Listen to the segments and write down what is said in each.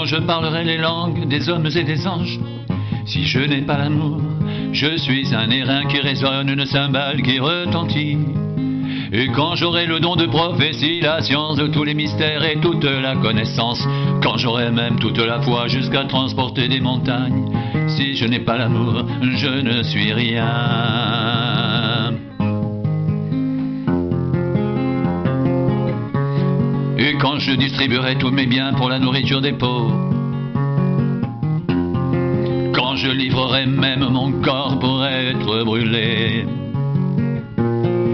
je parlerai les langues des hommes et des anges, si je n'ai pas l'amour, je suis un airain qui résonne, une cymbale qui retentit. Et quand j'aurai le don de prophétie, la science de tous les mystères et toute la connaissance, quand j'aurai même toute la foi jusqu'à transporter des montagnes, si je n'ai pas l'amour, je ne suis rien. Et quand je distribuerai tous mes biens pour la nourriture des pauvres, quand je livrerai même mon corps pour être brûlé,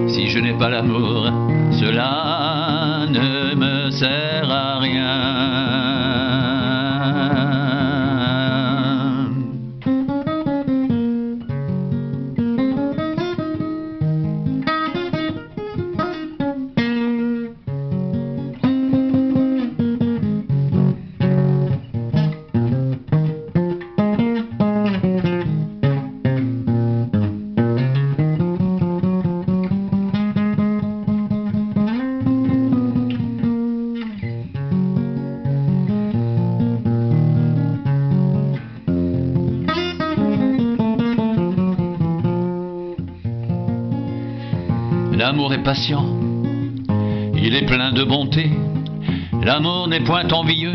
si je n'ai pas l'amour, cela ne me sert à rien. L'amour est patient, il est plein de bonté. L'amour n'est point envieux,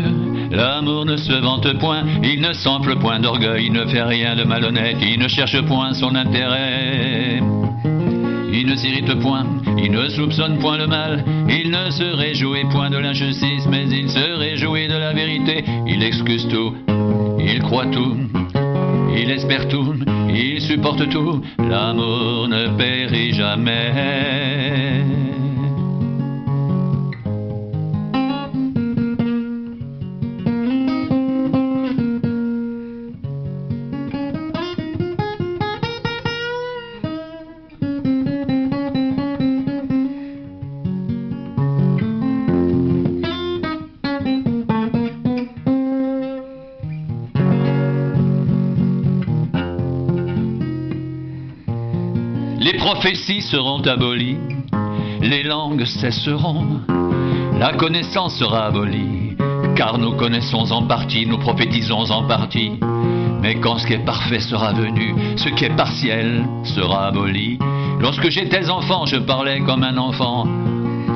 l'amour ne se vante point. Il ne s'enfle point d'orgueil, il ne fait rien de malhonnête. Il ne cherche point son intérêt, il ne s'irrite point, il ne soupçonne point le mal. Il ne se réjouit point de l'injustice, mais il se réjouit de la vérité. Il excuse tout, il croit tout, il espère tout, il supporte tout. L'amour ne périt jamais. Les prophéties seront abolies, les langues cesseront, la connaissance sera abolie, car nous connaissons en partie, nous prophétisons en partie. Mais quand ce qui est parfait sera venu, ce qui est partiel sera aboli. Lorsque j'étais enfant, je parlais comme un enfant,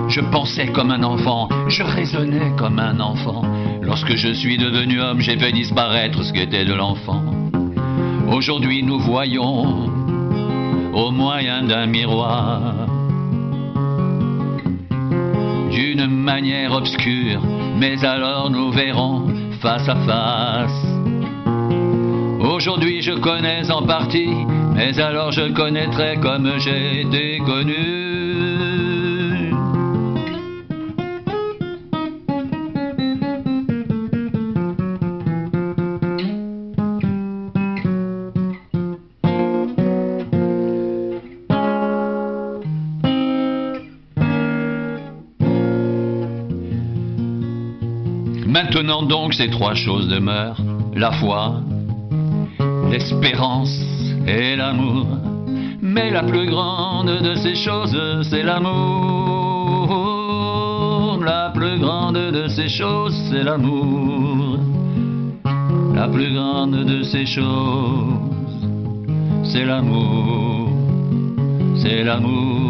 je pensais comme un enfant, je raisonnais comme un enfant. Lorsque je suis devenu homme, j'ai fait disparaître ce qui était de l'enfant. Aujourd'hui nous voyons au moyen d'un miroir, d'une manière obscure, mais alors nous verrons face à face. Aujourd'hui je connais en partie, mais alors je connaîtrai comme j'ai été connu. Maintenant donc ces trois choses demeurent, la foi, l'espérance et l'amour. Mais la plus grande de ces choses, c'est l'amour. La plus grande de ces choses, c'est l'amour. La plus grande de ces choses, c'est l'amour. C'est l'amour.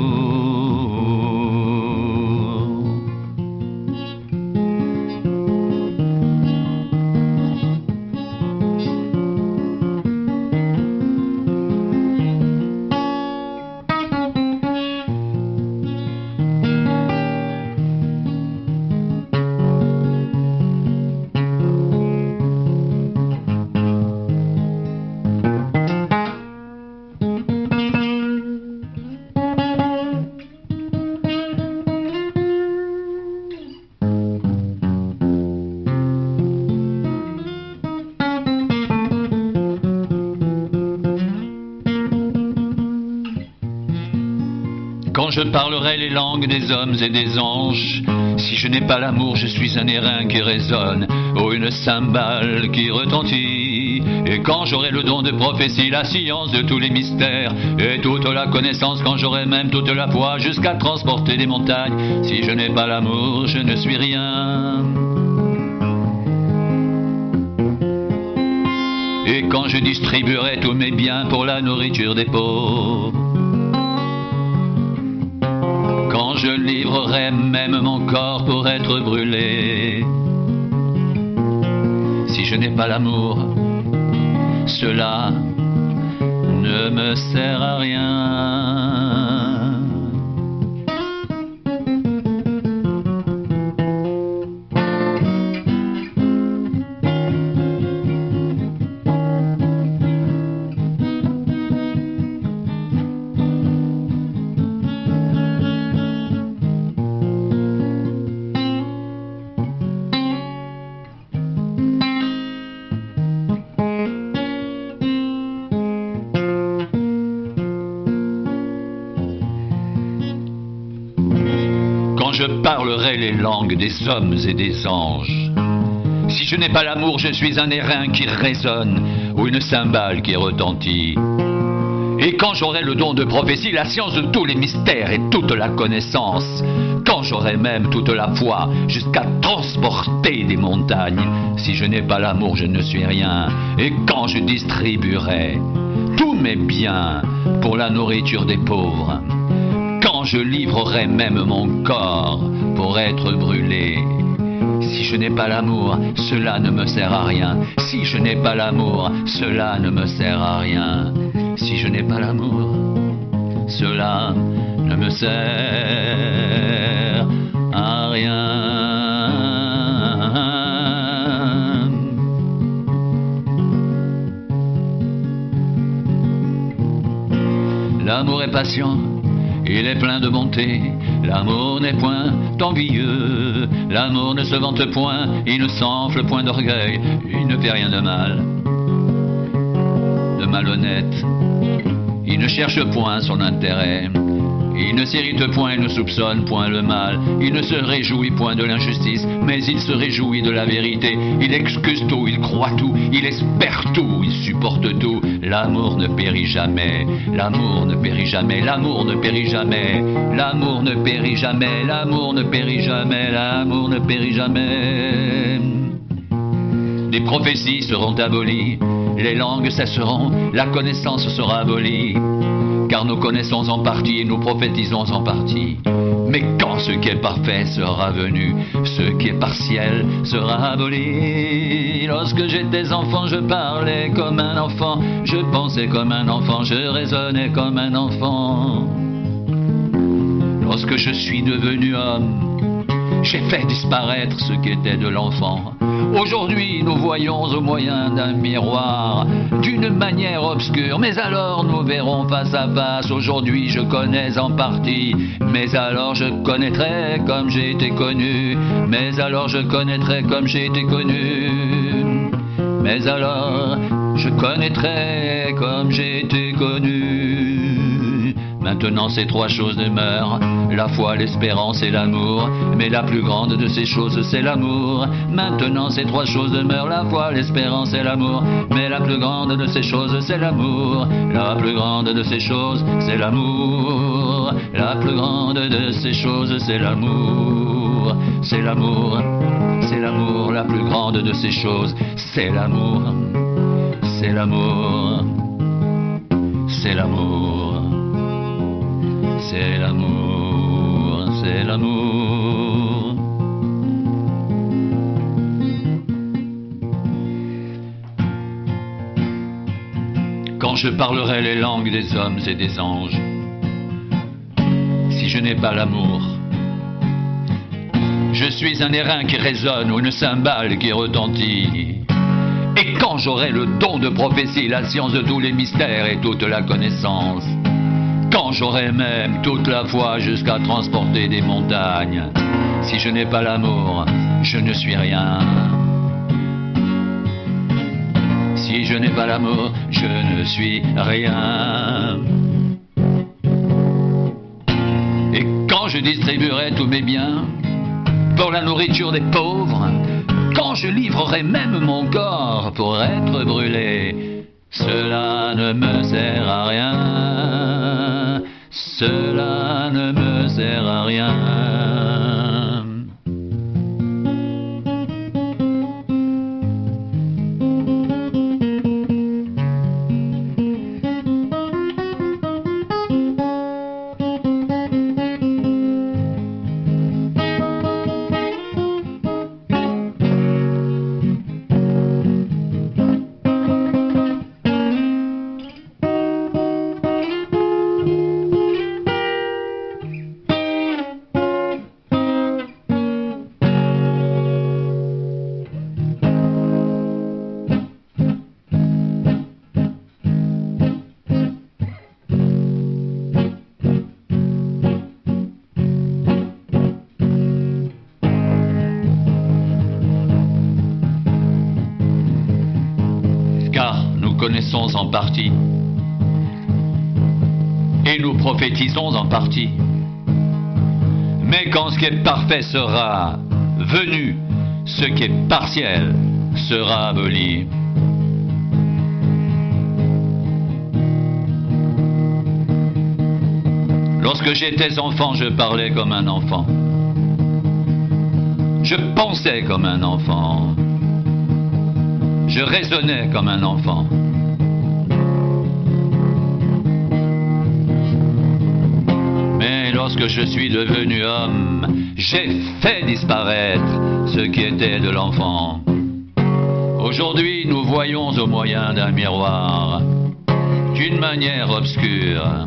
Quand je parlerai les langues des hommes et des anges, si je n'ai pas l'amour, je suis un airain qui résonne, oh une cymbale qui retentit. Et quand j'aurai le don de prophétie, la science de tous les mystères, et toute la connaissance, quand j'aurai même toute la foi, jusqu'à transporter des montagnes, si je n'ai pas l'amour, je ne suis rien. Et quand je distribuerai tous mes biens pour la nourriture des pauvres, quand je livrerai même mon corps pour être brûlé, si je n'ai pas l'amour, cela ne me sert à rien. Quand je parlerai les langues des hommes et des anges, si je n'ai pas l'amour, je suis un airain qui résonne ou une cymbale qui retentit. Et quand j'aurai le don de prophétie, la science de tous les mystères et toute la connaissance, quand j'aurai même toute la foi jusqu'à transporter des montagnes, si je n'ai pas l'amour, je ne suis rien. Et quand je distribuerai tous mes biens pour la nourriture des pauvres, quand je livrerai même mon corps pour être brûlé, si je n'ai pas l'amour, cela ne me sert à rien. Si je n'ai pas l'amour, cela ne me sert à rien. Si je n'ai pas l'amour, cela ne me sert à rien. L'amour est patient, il est plein de bonté, l'amour n'est point envieux, l'amour ne se vante point, il ne s'enfle point d'orgueil, il ne fait rien de mal, de malhonnête, il ne cherche point son intérêt, il ne s'irrite point, il ne soupçonne point le mal, il ne se réjouit point de l'injustice, mais il se réjouit de la vérité, il excuse tout, il croit tout, il espère tout, il supporte tout, l'amour ne périt jamais, l'amour ne périt jamais, l'amour ne périt jamais, l'amour ne périt jamais, l'amour ne périt jamais, l'amour ne périt jamais. Les prophéties seront abolies, les langues cesseront, la connaissance sera abolie, car nous connaissons en partie et nous prophétisons en partie. Mais quand ce qui est parfait sera venu, ce qui est partiel sera aboli. Lorsque j'étais enfant, je parlais comme un enfant, je pensais comme un enfant, je raisonnais comme un enfant. Lorsque je suis devenu homme, j'ai fait disparaître ce qui était de l'enfant. Aujourd'hui, nous voyons au moyen d'un miroir, d'une manière obscure, mais alors nous verrons face à face. Aujourd'hui, je connais en partie, mais alors je connaîtrai comme j'ai été connu, mais alors je connaîtrai comme j'ai été connu, mais alors je connaîtrai comme j'ai été connu. Maintenant ces trois choses demeurent, la foi, l'espérance et l'amour, mais la plus grande de ces choses c'est l'amour. Maintenant ces trois choses demeurent, la foi, l'espérance et l'amour, mais la plus grande de ces choses c'est l'amour. La plus grande de ces choses c'est l'amour, la plus grande de ces choses c'est l'amour. C'est l'amour, c'est l'amour, la plus grande de ces choses c'est l'amour. C'est l'amour, c'est l'amour. C'est l'amour, c'est l'amour. Quand je parlerai les langues des hommes et des anges, si je n'ai pas l'amour, je suis un airain qui résonne ou une cymbale qui retentit. Et quand j'aurai le don de prophétie, la science de tous les mystères et toute la connaissance, quand j'aurai même toute la foi jusqu'à transporter des montagnes, si je n'ai pas l'amour, je ne suis rien. Si je n'ai pas l'amour, je ne suis rien. Et quand je distribuerai tous mes biens pour la nourriture des pauvres, quand je livrerai même mon corps pour être brûlé, cela ne me sert à rien, cela ne me sert à rien. connaissons en partie. Et nous prophétisons en partie. Mais quand ce qui est parfait sera venu, ce qui est partiel sera aboli. Lorsque j'étais enfant, je parlais comme un enfant. Je pensais comme un enfant. Je raisonnais comme un enfant. Mais lorsque je suis devenu homme, j'ai fait disparaître ce qui était de l'enfant. Aujourd'hui, nous voyons au moyen d'un miroir, d'une manière obscure.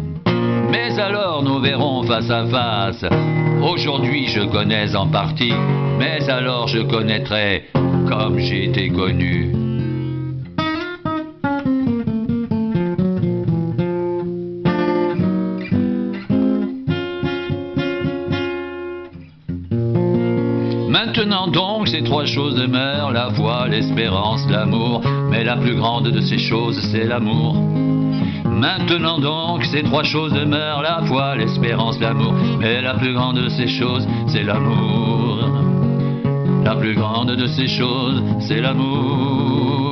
Mais alors nous verrons face à face. Aujourd'hui je connais en partie, mais alors je connaîtrai comme j'ai été connu. Maintenant donc ces trois choses demeurent, la foi, l'espérance, l'amour. Mais la plus grande de ces choses c'est l'amour. Maintenant donc, ces trois choses demeurent, la foi, l'espérance, l'amour. Mais la plus grande de ces choses, c'est l'amour. La plus grande de ces choses, c'est l'amour.